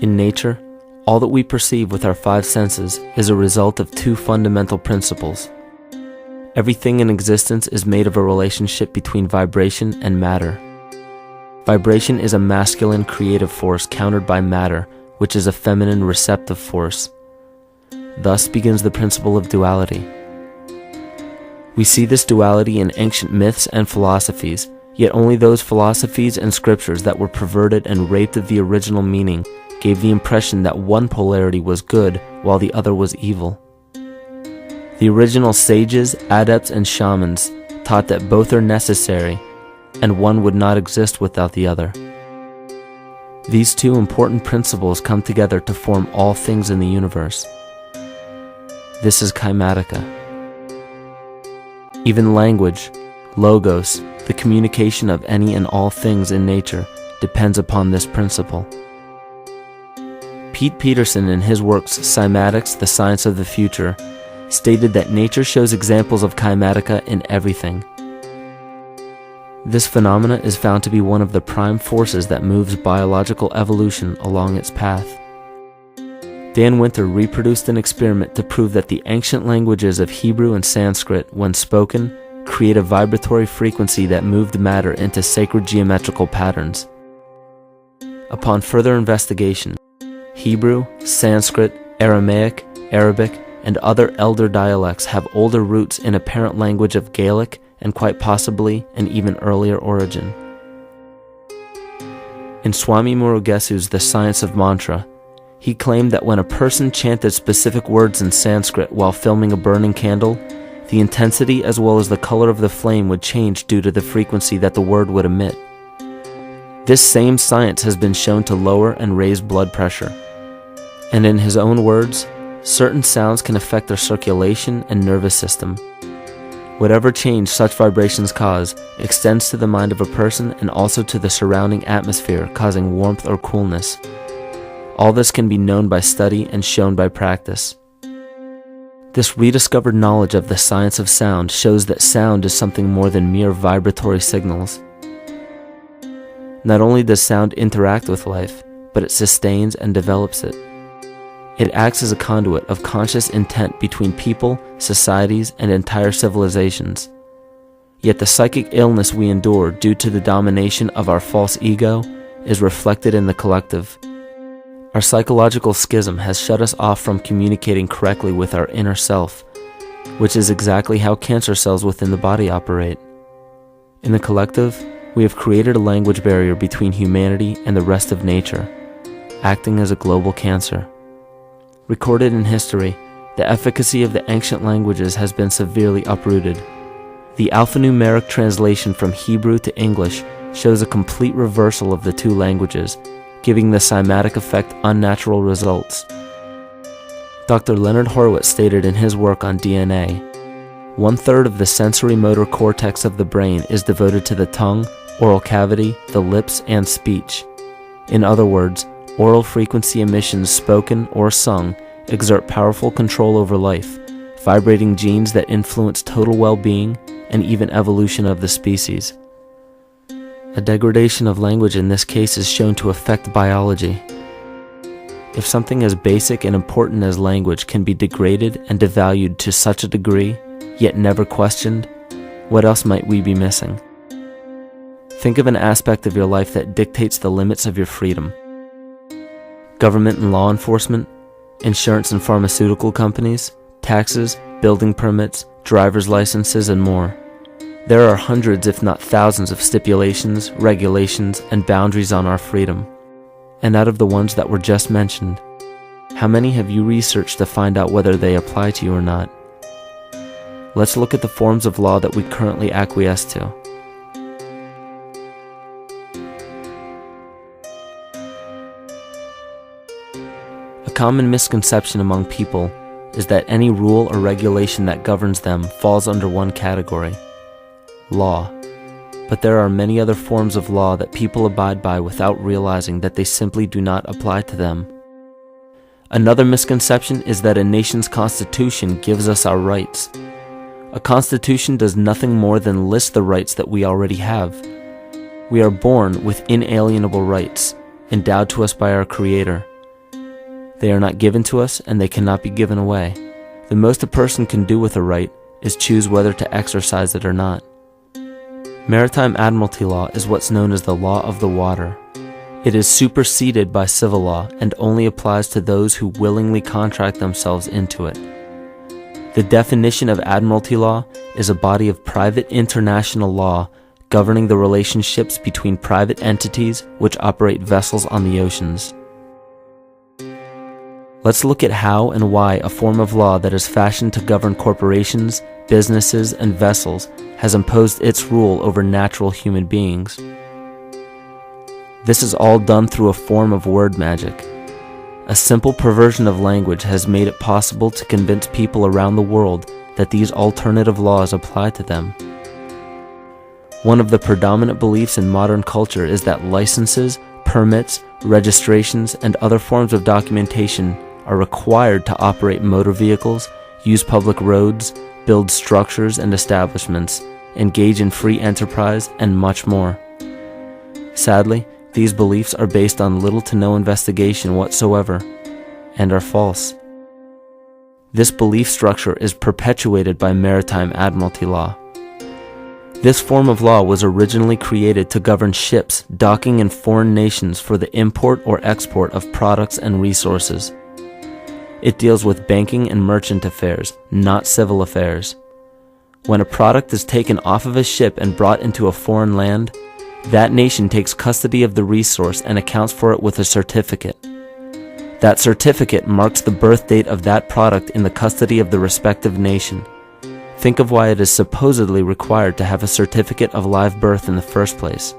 In nature, all that we perceive with our five senses is a result of two fundamental principles. Everything in existence is made of a relationship between vibration and matter. Vibration is a masculine creative force countered by matter, which is a feminine receptive force. Thus begins the principle of duality. We see this duality in ancient myths and philosophies, yet only those philosophies and scriptures that were perverted and raped of the original meaning gave the impression that one polarity was good while the other was evil. The original sages, adepts, and shamans taught that both are necessary, and one would not exist without the other. These two important principles come together to form all things in the universe. This is Kymatica. Even language, logos, the communication of any and all things in nature, depends upon this principle. Pete Peterson, in his works Cymatics, the Science of the Future, stated that nature shows examples of Kymatica in everything. This phenomena is found to be one of the prime forces that moves biological evolution along its path. Dan Winter reproduced an experiment to prove that the ancient languages of Hebrew and Sanskrit, when spoken, create a vibratory frequency that moved matter into sacred geometrical patterns. Upon further investigation, Hebrew, Sanskrit, Aramaic, Arabic, and other elder dialects have older roots in a parent language of Gaelic and quite possibly an even earlier origin. In Swami Murugesu's The Science of Mantra, he claimed that when a person chanted specific words in Sanskrit while filming a burning candle, the intensity as well as the color of the flame would change due to the frequency that the word would emit. This same science has been shown to lower and raise blood pressure. And in his own words, certain sounds can affect their circulation and nervous system. Whatever change such vibrations cause extends to the mind of a person and also to the surrounding atmosphere, causing warmth or coolness. All this can be known by study and shown by practice. This rediscovered knowledge of the science of sound shows that sound is something more than mere vibratory signals. Not only does sound interact with life, but it sustains and develops it. It acts as a conduit of conscious intent between people, societies, and entire civilizations. Yet the psychic illness we endure due to the domination of our false ego is reflected in the collective. Our psychological schism has shut us off from communicating correctly with our inner self, which is exactly how cancer cells within the body operate. In the collective, we have created a language barrier between humanity and the rest of nature, acting as a global cancer. Recorded in history, the efficacy of the ancient languages has been severely uprooted. The alphanumeric translation from Hebrew to English shows a complete reversal of the two languages, giving the cymatic effect unnatural results. Dr. Leonard Horowitz stated in his work on DNA, 1/3 of the sensory motor cortex of the brain is devoted to the tongue, oral cavity, the lips, and speech. In other words, oral frequency emissions spoken or sung exert powerful control over life, vibrating genes that influence total well-being and even evolution of the species. A degradation of language in this case is shown to affect biology. If something as basic and important as language can be degraded and devalued to such a degree, yet never questioned, what else might we be missing? Think of an aspect of your life that dictates the limits of your freedom. Government and law enforcement, insurance and pharmaceutical companies, taxes, building permits, driver's licenses, and more. There are hundreds if not thousands of stipulations, regulations, and boundaries on our freedom. And out of the ones that were just mentioned, how many have you researched to find out whether they apply to you or not? Let's look at the forms of law that we currently acquiesce to. A common misconception among people is that any rule or regulation that governs them falls under one category: law. But there are many other forms of law that people abide by without realizing that they simply do not apply to them. Another misconception is that a nation's constitution gives us our rights. A constitution does nothing more than list the rights that we already have. We are born with inalienable rights, endowed to us by our Creator. They are not given to us, and they cannot be given away. The most a person can do with a right is choose whether to exercise it or not. Maritime admiralty law is what's known as the law of the water. It is superseded by civil law and only applies to those who willingly contract themselves into it. The definition of admiralty law is a body of private international law governing the relationships between private entities which operate vessels on the oceans. Let's look at how and why a form of law that is fashioned to govern corporations, businesses, and vessels has imposed its rule over natural human beings. This is all done through a form of word magic. A simple perversion of language has made it possible to convince people around the world that these alternative laws apply to them. One of the predominant beliefs in modern culture is that licenses, permits, registrations, and other forms of documentation are required to operate motor vehicles, use public roads, build structures and establishments, engage in free enterprise, and much more. Sadly, these beliefs are based on little to no investigation whatsoever, and are false. This belief structure is perpetuated by maritime admiralty law. This form of law was originally created to govern ships docking in foreign nations for the import or export of products and resources. It deals with banking and merchant affairs, not civil affairs. When a product is taken off of a ship and brought into a foreign land, that nation takes custody of the resource and accounts for it with a certificate. That certificate marks the birth date of that product in the custody of the respective nation. Think of why it is supposedly required to have a certificate of live birth in the first place.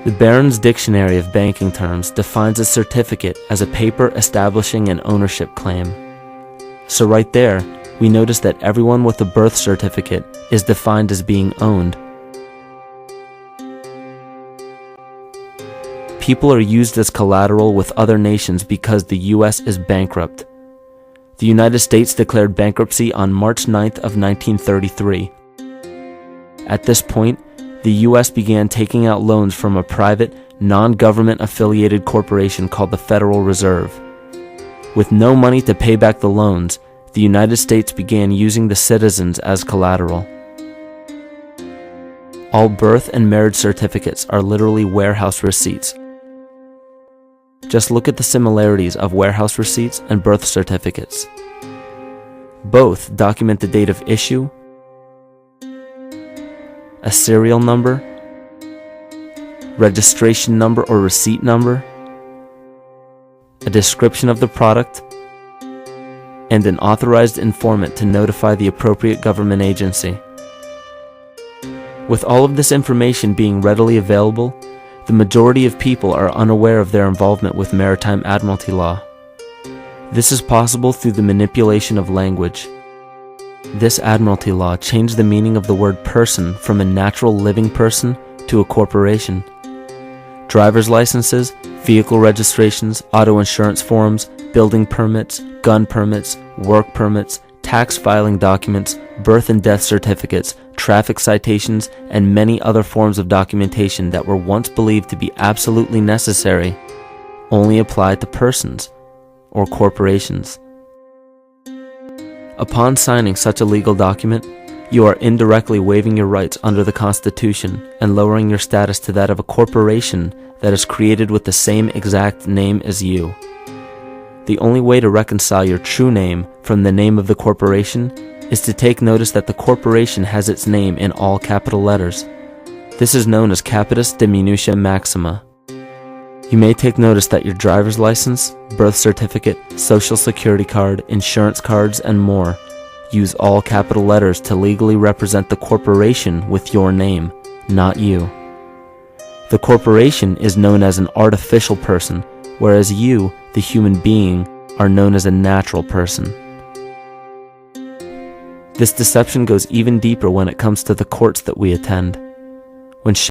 The Barron's Dictionary of Banking Terms defines a certificate as a paper establishing an ownership claim. So right there, we notice that everyone with a birth certificate is defined as being owned. People are used as collateral with other nations because the U.S. is bankrupt. The United States declared bankruptcy on March 9th of 1933. At this point, the U.S. began taking out loans from a private, non-government affiliated corporation called the Federal Reserve. With no money to pay back the loans, the United States began using the citizens as collateral. All birth and marriage certificates are literally warehouse receipts. Just look at the similarities of warehouse receipts and birth certificates. Both document the date of issue, a serial number, registration number or receipt number, a description of the product, and an authorized informant to notify the appropriate government agency. With all of this information being readily available, the majority of people are unaware of their involvement with maritime admiralty law. This is possible through the manipulation of language. This admiralty law changed the meaning of the word person from a natural living person to a corporation. Driver's licenses, vehicle registrations, auto insurance forms, building permits, gun permits, work permits, tax filing documents, birth and death certificates, traffic citations, and many other forms of documentation that were once believed to be absolutely necessary only apply to persons or corporations. Upon signing such a legal document, you are indirectly waiving your rights under the Constitution and lowering your status to that of a corporation that is created with the same exact name as you. The only way to reconcile your true name from the name of the corporation is to take notice that the corporation has its name in all capital letters. This is known as capitis diminutia maxima. You may take notice that your driver's license, birth certificate, social security card, insurance cards, and more use all capital letters to legally represent the corporation with your name, not you. The corporation is known as an artificial person, whereas you, the human being, are known as a natural person. This deception goes even deeper when it comes to the courts that we attend. When